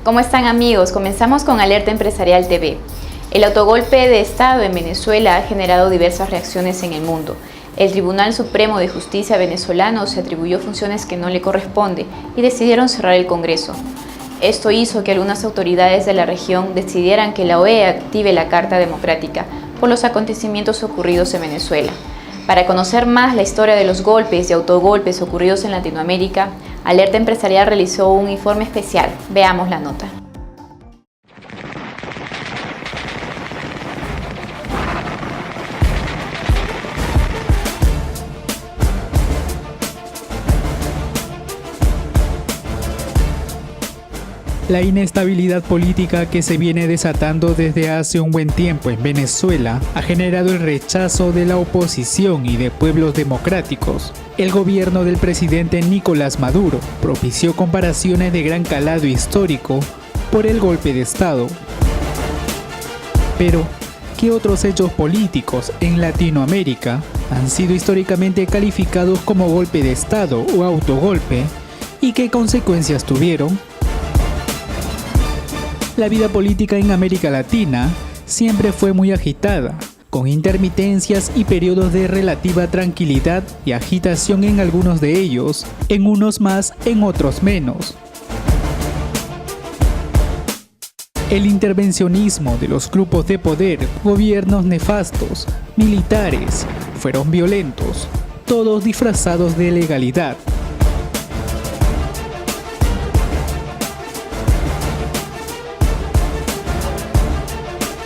¿Cómo están, amigos? Comenzamos con Alerta Empresarial TV. El autogolpe de Estado en Venezuela ha generado diversas reacciones en el mundo. El Tribunal Supremo de Justicia venezolano se atribuyó funciones que no le corresponden y decidieron cerrar el Congreso. Esto hizo que algunas autoridades de la región decidieran que la OEA active la Carta Democrática por los acontecimientos ocurridos en Venezuela. Para conocer más la historia de los golpes y autogolpes ocurridos en Latinoamérica, Alerta Empresarial realizó un informe especial. Veamos la nota. La inestabilidad política que se viene desatando desde hace un buen tiempo en Venezuela ha generado el rechazo de la oposición y de pueblos democráticos. El gobierno del presidente Nicolás Maduro propició comparaciones de gran calado histórico por el golpe de Estado. Pero, ¿qué otros hechos políticos en Latinoamérica han sido históricamente calificados como golpe de Estado o autogolpe y qué consecuencias tuvieron? La vida política en América Latina siempre fue muy agitada, con intermitencias y periodos de relativa tranquilidad y agitación en algunos de ellos, en unos más, en otros menos. El intervencionismo de los grupos de poder, gobiernos nefastos, militares, fueron violentos, todos disfrazados de legalidad.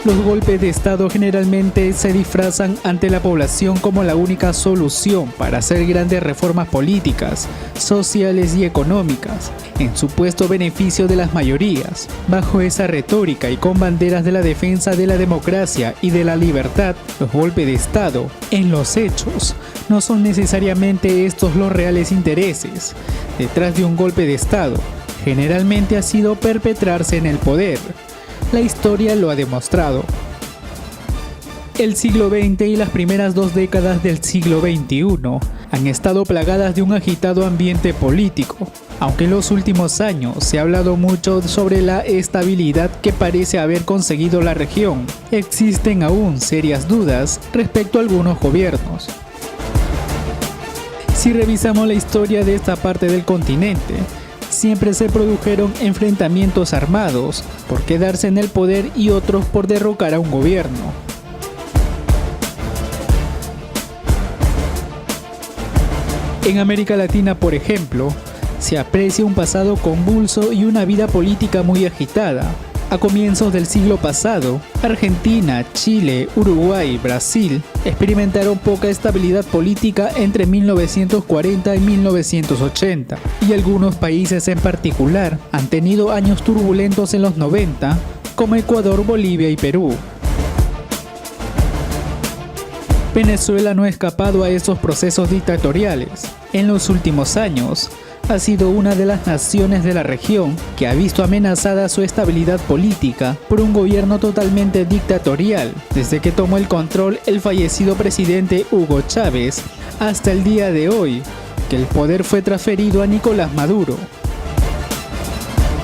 Los golpes de Estado generalmente se disfrazan ante la población como la única solución para hacer grandes reformas políticas, sociales y económicas, en supuesto beneficio de las mayorías. Bajo esa retórica y con banderas de la defensa de la democracia y de la libertad, los golpes de Estado, en los hechos, no son necesariamente estos los reales intereses. Detrás de un golpe de Estado, generalmente ha sido perpetrarse en el poder. La historia lo ha demostrado. El siglo XX y las primeras 2 décadas del siglo XXI han estado plagadas de un agitado ambiente político, aunque en los últimos años se ha hablado mucho sobre la estabilidad que parece haber conseguido la región. Existen aún serias dudas respecto a algunos gobiernos. Si revisamos la historia de esta parte del continente, siempre se produjeron enfrentamientos armados por quedarse en el poder y otros por derrocar a un gobierno. En América Latina, por ejemplo, se aprecia un pasado convulso y una vida política muy agitada. A comienzos del siglo pasado, Argentina, Chile, Uruguay y Brasil experimentaron poca estabilidad política entre 1940 y 1980, y algunos países en particular han tenido años turbulentos en los 90, como Ecuador, Bolivia y Perú. Venezuela no ha escapado a esos procesos dictatoriales. En los últimos años, ha sido una de las naciones de la región que ha visto amenazada su estabilidad política por un gobierno totalmente dictatorial, desde que tomó el control el fallecido presidente Hugo Chávez hasta el día de hoy, que el poder fue transferido a Nicolás Maduro.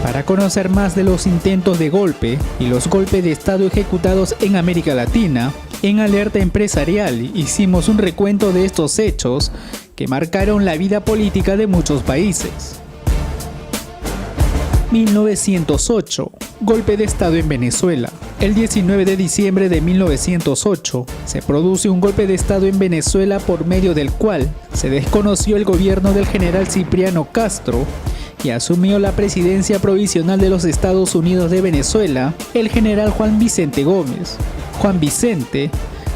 Para conocer más de los intentos de golpe y los golpes de Estado ejecutados en América Latina, en Alerta Empresarial hicimos un recuento de estos hechos que marcaron la vida política de muchos países. 1908. Golpe de Estado en Venezuela. El 19 de diciembre de 1908 se produce un golpe de Estado en Venezuela por medio del cual se desconoció el gobierno del general Cipriano Castro y asumió la presidencia provisional de los Estados Unidos de Venezuela el general Juan Vicente Gómez. Juan Vicente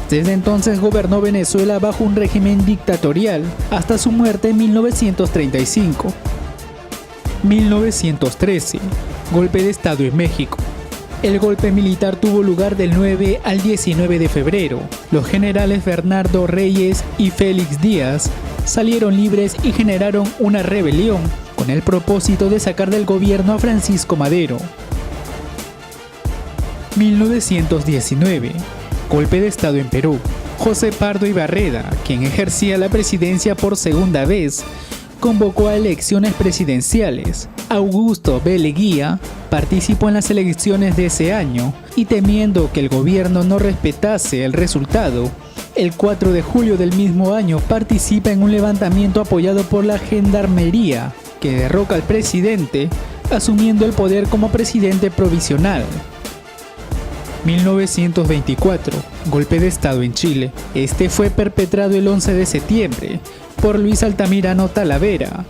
desde entonces gobernó Venezuela bajo un régimen dictatorial hasta su muerte en 1935. 1913. Golpe de Estado en México. El golpe militar tuvo lugar del 9 al 19 de febrero. Los generales Bernardo Reyes y Félix Díaz salieron libres y generaron una rebelión con el propósito de sacar del gobierno a Francisco Madero. 1919. Golpe de Estado en Perú. José Pardo Ibarreda, quien ejercía la presidencia por segunda vez, convocó a elecciones presidenciales. Augusto B. Leguía participó en las elecciones de ese año y, temiendo que el gobierno no respetase el resultado, el 4 de julio del mismo año participa en un levantamiento apoyado por la Gendarmería que derroca al presidente, asumiendo el poder como presidente provisional. 1924, golpe de Estado en Chile. Este fue perpetrado el 11 de septiembre por Luis Altamirano Talavera,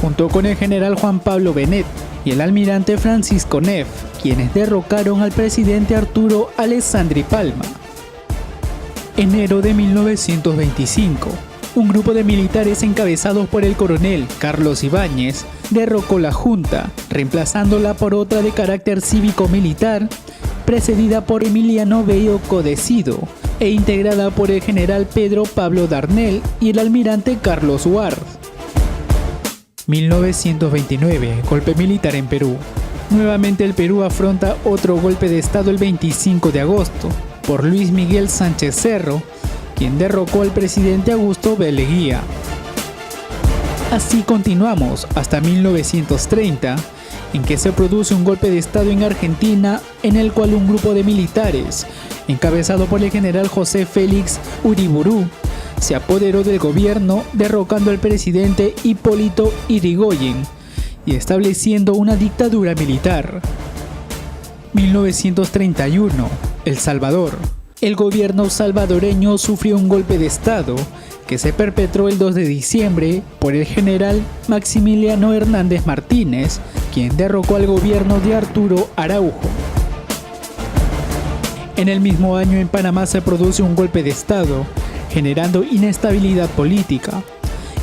junto con el general Juan Pablo Benet y el almirante Francisco Neff, quienes derrocaron al presidente Arturo Alessandri Palma. Enero de 1925, un grupo de militares encabezados por el coronel Carlos Ibáñez derrocó la junta, reemplazándola por otra de carácter cívico-militar, precedida por Emiliano Bello Codecido e integrada por el general Pedro Pablo Darnell y el almirante Carlos Ward. 1929, golpe militar en Perú. Nuevamente el Perú afronta otro golpe de Estado el 25 de agosto, por Luis Miguel Sánchez Cerro, quien derrocó al presidente Augusto B. Leguía. Así continuamos hasta 1930, en que se produce un golpe de Estado en Argentina, en el cual un grupo de militares, encabezado por el general José Félix Uriburu, se apoderó del gobierno, derrocando al presidente Hipólito Yrigoyen y estableciendo una dictadura militar. 1931, El Salvador. El gobierno salvadoreño sufrió un golpe de Estado que se perpetró el 2 de diciembre por el general Maximiliano Hernández Martínez, quien derrocó al gobierno de Arturo Araujo. En el mismo año en Panamá se produce un golpe de Estado, generando inestabilidad política.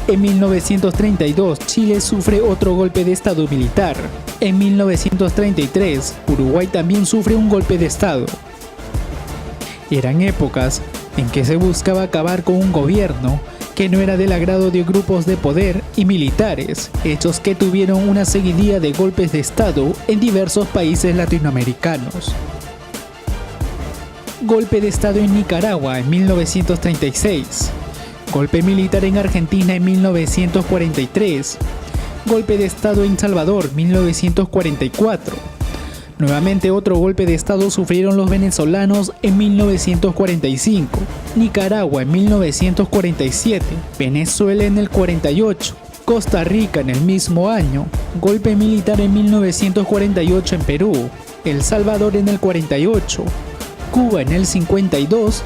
En 1932, Chile sufre otro golpe de Estado militar. En 1933, Uruguay también sufre un golpe de Estado. Eran épocas en que se buscaba acabar con un gobierno que no era del agrado de grupos de poder y militares, hechos que tuvieron una seguidilla de golpes de Estado en diversos países latinoamericanos. Golpe de Estado en Nicaragua en 1936. Golpe militar en Argentina en 1943. Golpe de Estado en Salvador 1944. Nuevamente otro golpe de Estado sufrieron los venezolanos en 1945, Nicaragua en 1947, Venezuela en el 48, Costa Rica en el mismo año, golpe militar en 1948 en Perú, El Salvador en el 48, Cuba en el 52,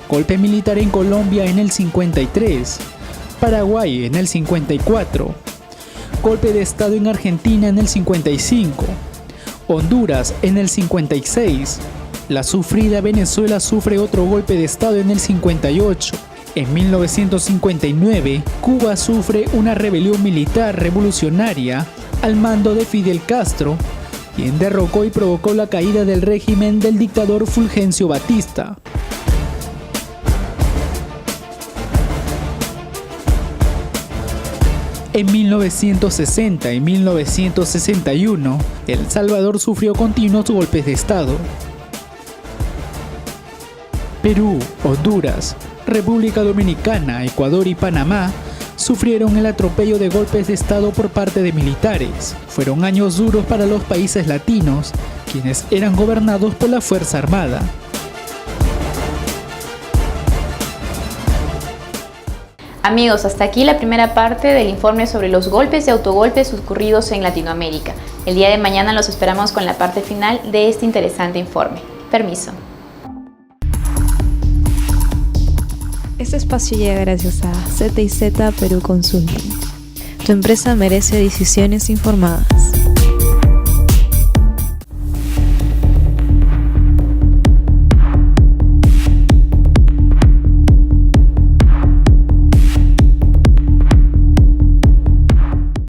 golpe militar en Colombia en el 53, Paraguay en el 54, golpe de Estado en Argentina en el 55, Honduras en el 56, la sufrida Venezuela sufre otro golpe de Estado en el 58. En 1959, Cuba sufre una rebelión militar revolucionaria al mando de Fidel Castro, quien derrocó y provocó la caída del régimen del dictador Fulgencio Batista. En 1960 y 1961, El Salvador sufrió continuos golpes de Estado. Perú, Honduras, República Dominicana, Ecuador y Panamá sufrieron el atropello de golpes de Estado por parte de militares. Fueron años duros para los países latinos, quienes eran gobernados por la Fuerza Armada. Amigos, hasta aquí la primera parte del informe sobre los golpes y autogolpes ocurridos en Latinoamérica. El día de mañana los esperamos con la parte final de este interesante informe. Permiso. Este espacio llega gracias a Z&Z Perú Consulting. Tu empresa merece decisiones informadas.